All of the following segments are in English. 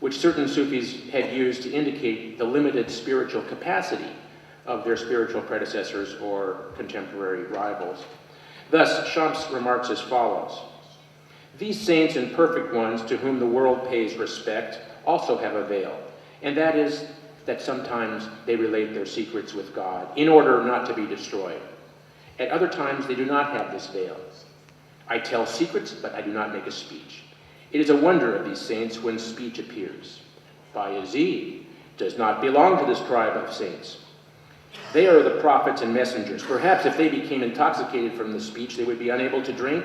which certain Sufis had used to indicate the limited spiritual capacity of their spiritual predecessors or contemporary rivals. Thus, Shams remarks as follows: "These saints and perfect ones to whom the world pays respect also have a veil, and that is that sometimes they relate their secrets with God in order not to be destroyed. At other times they do not have this veil. I tell secrets, but I do not make a speech. It is a wonder of these saints when speech appears. Bayazid does not belong to this tribe of saints. They are the prophets and messengers. Perhaps if they became intoxicated from the speech, they would be unable to drink,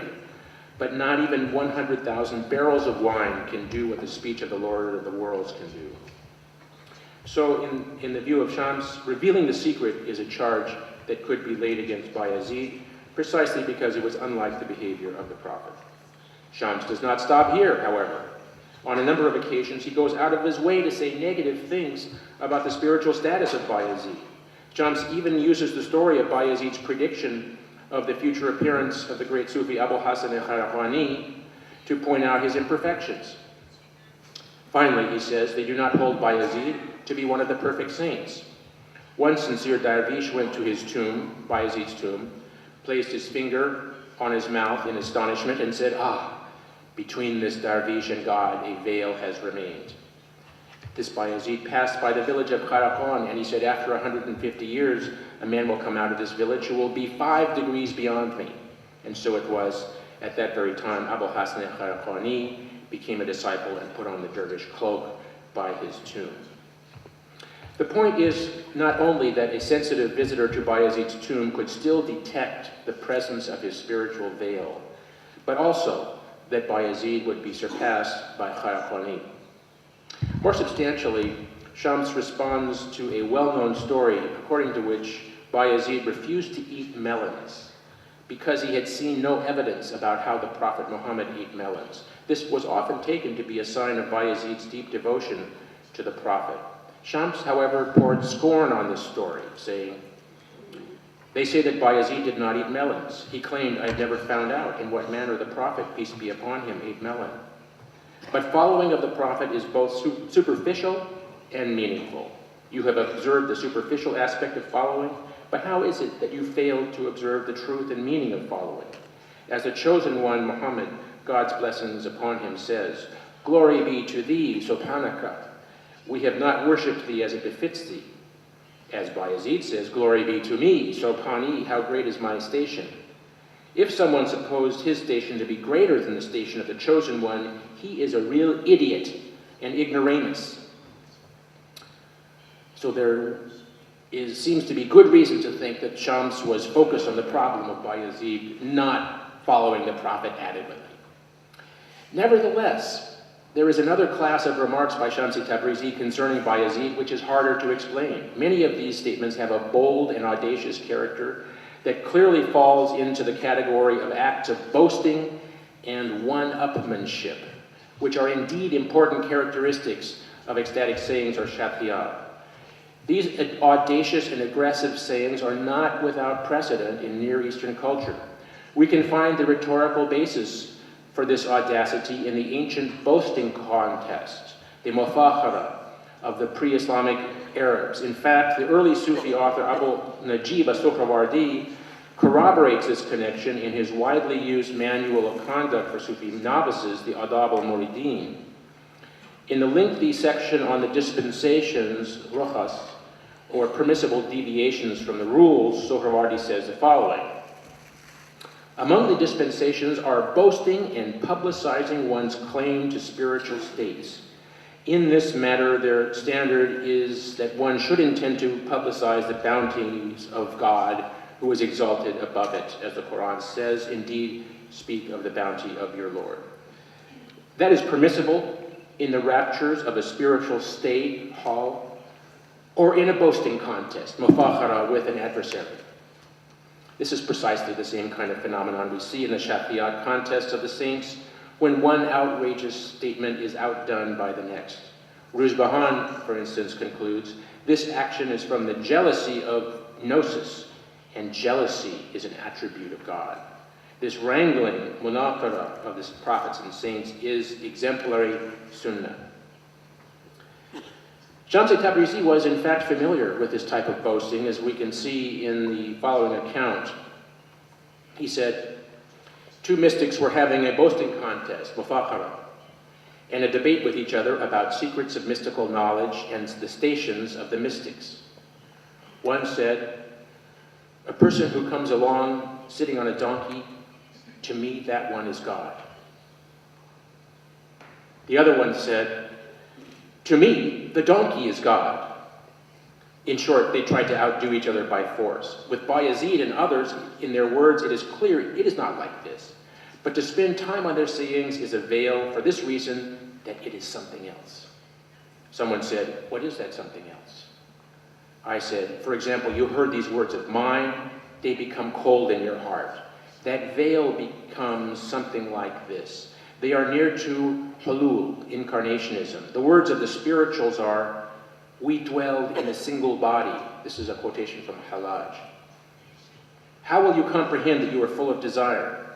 but not even 100,000 barrels of wine can do what the speech of the Lord of the worlds can do." So in the view of Shams, revealing the secret is a charge that could be laid against Bayazid, precisely because it was unlike the behavior of the prophet. Shams does not stop here, however. On a number of occasions, he goes out of his way to say negative things about the spiritual status of Bayazid. Shams even uses the story of Bayazid's prediction of the future appearance of the great Sufi Abu Hassan al-Khairani to point out his imperfections. Finally, he says, they do not hold Bayazid to be one of the perfect saints. One sincere dervish went to his tomb, Bayazid's tomb, placed his finger on his mouth in astonishment and said, "Ah, between this dervish and God a veil has remained." This Bayazid passed by the village of Kharakhan, and he said, "After 150 years, a man will come out of this village who will be 5 degrees beyond me." And so it was. At that very time, Abu Hassan al-Khairani became a disciple and put on the dervish cloak by his tomb. The point is not only that a sensitive visitor to Bayazid's tomb could still detect the presence of his spiritual veil, but also that Bayazid would be surpassed by Khairani. More substantially, Shams responds to a well-known story according to which Bayazid refused to eat melons because he had seen no evidence about how the Prophet Muhammad ate melons. This was often taken to be a sign of Bayazid's deep devotion to the Prophet. Shams, however, poured scorn on this story, saying, "They say that Bayazid did not eat melons. He claimed, 'I have never found out in what manner the Prophet, peace be upon him, ate melon.' But following of the Prophet is both superficial and meaningful. You have observed the superficial aspect of following, but how is it that you failed to observe the truth and meaning of following? As the chosen one, Muhammad, God's blessings upon him, says, 'Glory be to thee, Subhanaka. We have not worshipped thee as it befits thee.' As Bayazid says, 'Glory be to me, Subhani, how great is my station.' If someone supposed his station to be greater than the station of the chosen one, he is a real idiot and ignoramus." So there seems to be good reason to think that Shams was focused on the problem of Bayazid not following the Prophet adequately. Nevertheless, there is another class of remarks by Shams-i Tabrizi concerning Bayazid which is harder to explain. Many of these statements have a bold and audacious character that clearly falls into the category of acts of boasting and one-upmanship, which are indeed important characteristics of ecstatic sayings or shakhiyat. These audacious and aggressive sayings are not without precedent in Near Eastern culture. We can find the rhetorical basis for this audacity in the ancient boasting contest, the mufakhara of the pre-Islamic Arabs. In fact, the early Sufi author Abu Najib as-Suhrawardi corroborates this connection in his widely used manual of conduct for Sufi novices, the Adab al-Muridin. In the lengthy section on the dispensations, rukhas, or permissible deviations from the rules, Suhrawardi says the following: "Among the dispensations are boasting and publicizing one's claim to spiritual states. In this matter, their standard is that one should intend to publicize the bounties of God, who is exalted above it. As the Quran says, indeed, speak of the bounty of your Lord." That is permissible in the raptures of a spiritual state, hall, or in a boasting contest, mufakhara, with an adversary. This is precisely the same kind of phenomenon we see in the shakhiyat contests of the saints, when one outrageous statement is outdone by the next. Ruzbahan, for instance, concludes, "This action is from the jealousy of gnosis, and jealousy is an attribute of God." This wrangling, munaqara, of the prophets and saints is exemplary sunnah. Şems-i Tabrizi was in fact familiar with this type of boasting, as we can see in the following account. He said, two mystics were having a boasting contest, mufakhara, and a debate with each other about secrets of mystical knowledge and the stations of the mystics. One said, a person who comes along sitting on a donkey, to me that one is God. The other one said, to me, the donkey is God. In short, they tried to outdo each other by force. With Bayazid and others, in their words, it is clear it is not like this. But to spend time on their sayings is a veil for this reason, that it is something else. Someone said, what is that something else? I said, for example, you heard these words of mine, they become cold in your heart. That veil becomes something like this. They are near to hulul, incarnationism. The words of the spirituals are, we dwelled in a single body. This is a quotation from Halaj. How will you comprehend that you are full of desire?